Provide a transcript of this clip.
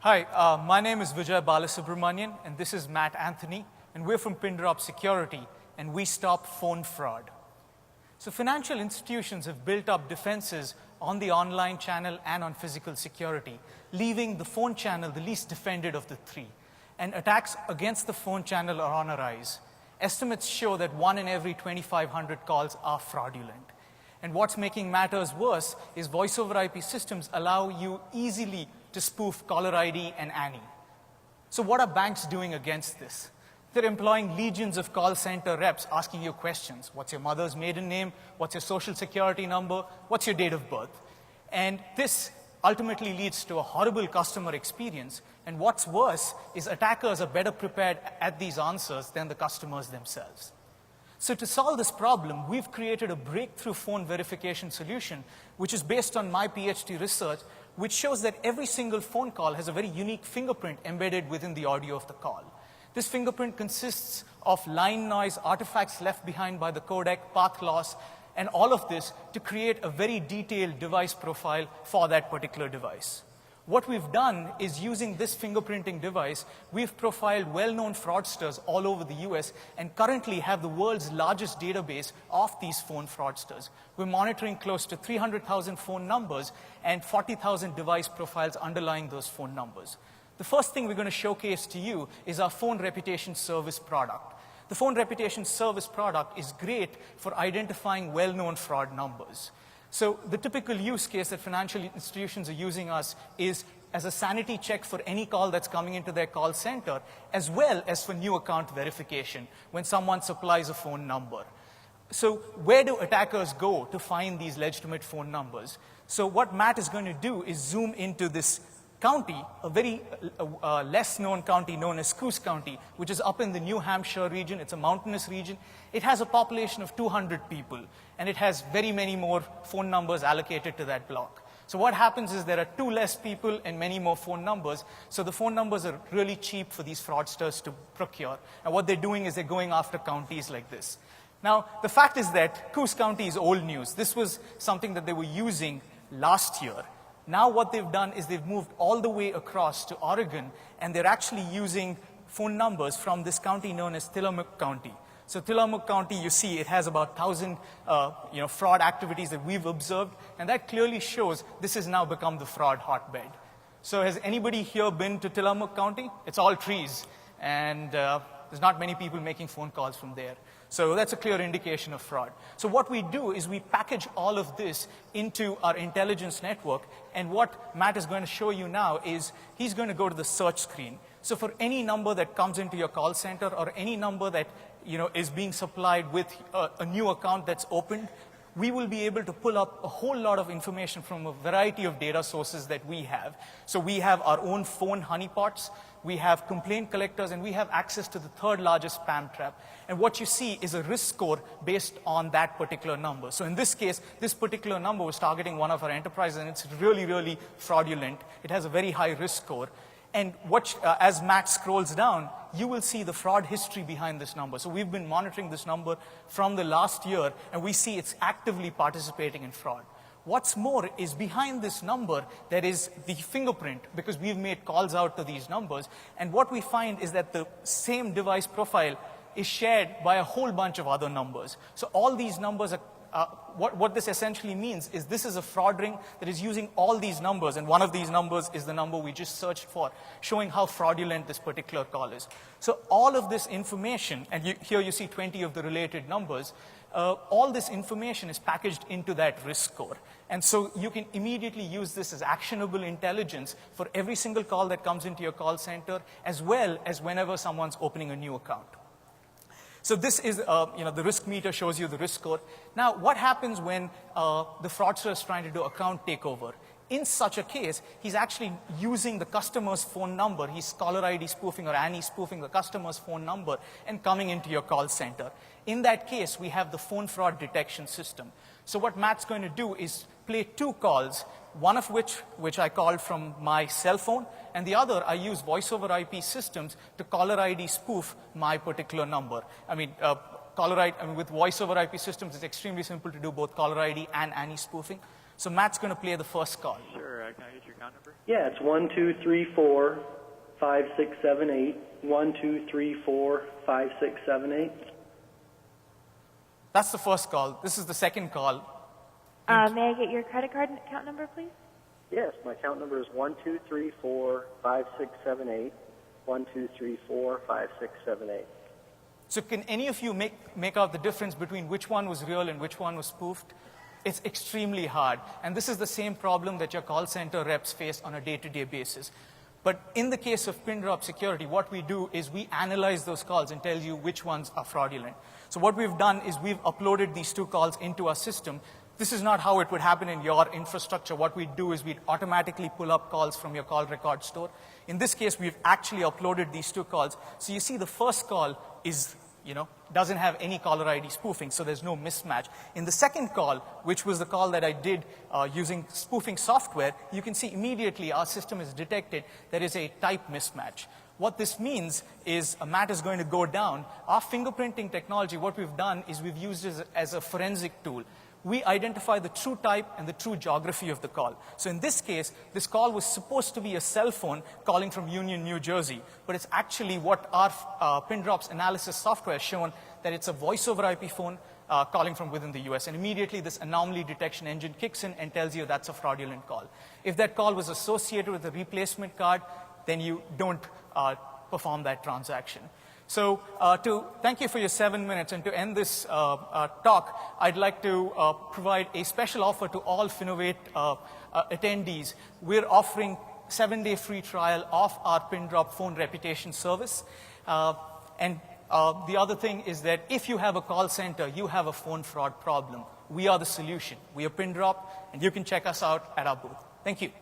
Hi, my name is Vijay Balasubramanian, and this is Matt Anthony, and we're from Pindrop Security, and we stop phone fraud. So financial institutions have built up defenses on the online channel and on physical security, leaving the phone channel the least defended of the three. And attacks against the phone channel are on a rise. Estimates show that 1 in every 2,500 calls are fraudulent. And what's making matters worse is voice over IP systems allow you easily to spoof caller ID and ANI. So what are banks doing against this? They're employing legions of call center reps asking you questions. What's your mother's maiden name? What's your social security number? What's your date of birth? And this ultimately leads to a horrible customer experience. And what's worse is attackers are better prepared at these answers than the customers themselves. So to solve this problem, we've created a breakthrough phone verification solution, which is based on my PhD research, which shows that every single phone call has a very unique fingerprint embedded within the audio of the call. This fingerprint consists of line noise, artifacts left behind by the codec, path loss, and all of this to create a very detailed device profile for that particular device. What we've done is, using this fingerprinting device, we've profiled well-known fraudsters all over the US and currently have the world's largest database of these phone fraudsters. We're monitoring close to 300,000 phone numbers and 40,000 device profiles underlying those phone numbers. The first thing we're going to showcase to you is our phone reputation service product. The phone reputation service product is great for identifying well-known fraud numbers. So the typical use case that financial institutions are using us is as a sanity check for any call that's coming into their call center, as well as for new account verification when someone supplies a phone number. So where do attackers go to find these legitimate phone numbers? So what Matt is going to do is zoom into this county, a very less known county known as Coos County, which is up in the New Hampshire region. It's a mountainous region. It has a population of 200 people, and it has very many more phone numbers allocated to that block. So what happens is there are 2 less people and many more phone numbers, so the phone numbers are really cheap for these fraudsters to procure. And what they're doing is they're going after counties like this. Now, the fact is that Coos County is old news. This was something that they were using last year. Now what they've done is they've moved all the way across to Oregon, and they're actually using phone numbers from this county known as Tillamook County. So Tillamook County, you see, it has about 1,000 fraud activities that we've observed, and that clearly shows this has now become the fraud hotbed. So has anybody here been to Tillamook County? It's all trees, and there's not many people making phone calls from there. So that's a clear indication of fraud. So what we do is we package all of this into our intelligence network, and what Matt is going to show you now is he's going to go to the search screen. So for any number that comes into your call center, or any number that is being supplied with a new account that's opened, we will be able to pull up a whole lot of information from a variety of data sources that we have. So we have our own phone honeypots, we have complaint collectors, and we have access to the 3rd largest spam trap. And what you see is a risk score based on that particular number. So in this case, this particular number was targeting one of our enterprises, and it's really, really fraudulent. It has a very high risk score. And as Matt scrolls down, you will see the fraud history behind this number. So we've been monitoring this number from the last year, and we see it's actively participating in fraud. What's more is, behind this number, there is the fingerprint, because we've made calls out to these numbers. And what we find is that the same device profile is shared by a whole bunch of other numbers. So all these numbers are what this essentially means is this is a fraud ring that is using all these numbers, and one of these numbers is the number we just searched for, showing how fraudulent this particular call is. So all of this information, and here you see 20 of the related numbers, all this information is packaged into that risk score. And so you can immediately use this as actionable intelligence for every single call that comes into your call center, as well as whenever someone's opening a new account. So this is, the risk meter shows you the risk score. Now, what happens when the fraudster is trying to do account takeover? In such a case, he's actually using the customer's phone number. He's caller ID spoofing or ANI spoofing the customer's phone number and coming into your call center. In that case, we have the phone fraud detection system. So what Matt's going to do is play 2 calls, one of which I called from my cell phone, and the other I use voice over IP systems to caller ID spoof my particular number. With voice over IP systems, it's extremely simple to do both caller ID and ANI spoofing. So Matt's going to play the first call. Sure, can I get your account number? Yeah, it's 1234-5678. 1234-5678. That's the first call. This is the second call. May I get your credit card and account number, please? Yes, my account number is 1234-5678. 1234-5678. So can any of you make out the difference between which one was real and which one was spoofed? It's extremely hard. And this is the same problem that your call center reps face on a day-to-day basis. But in the case of Pindrop Security, what we do is we analyze those calls and tell you which ones are fraudulent. So what we've done is we've uploaded these two calls into our system. This is not how it would happen in your infrastructure. What we do is we'd automatically pull up calls from your call record store. In this case, we've actually uploaded these two calls. So you see the first call is, doesn't have any caller ID spoofing, so there's no mismatch. In the second call, which was the call that I did using spoofing software, you can see immediately our system has detected there is a type mismatch. What this means is a mat is going to go down. Our fingerprinting technology, what we've done is we've used it as a forensic tool. We identify the true type and the true geography of the call. So in this case, this call was supposed to be a cell phone calling from Union, New Jersey, but it's actually what our Pindrop's analysis software has shown that it's a voice over IP phone calling from within the US. And immediately this anomaly detection engine kicks in and tells you that's a fraudulent call. If that call was associated with a replacement card, then you don't perform that transaction. So to thank you for your 7 minutes, and to end this talk, I'd like to provide a special offer to all Finovate attendees. We're offering 7-day free trial of our Pindrop phone reputation service. And the other thing is that if you have a call center, you have a phone fraud problem, we are the solution. We are Pindrop, and you can check us out at our booth. Thank you.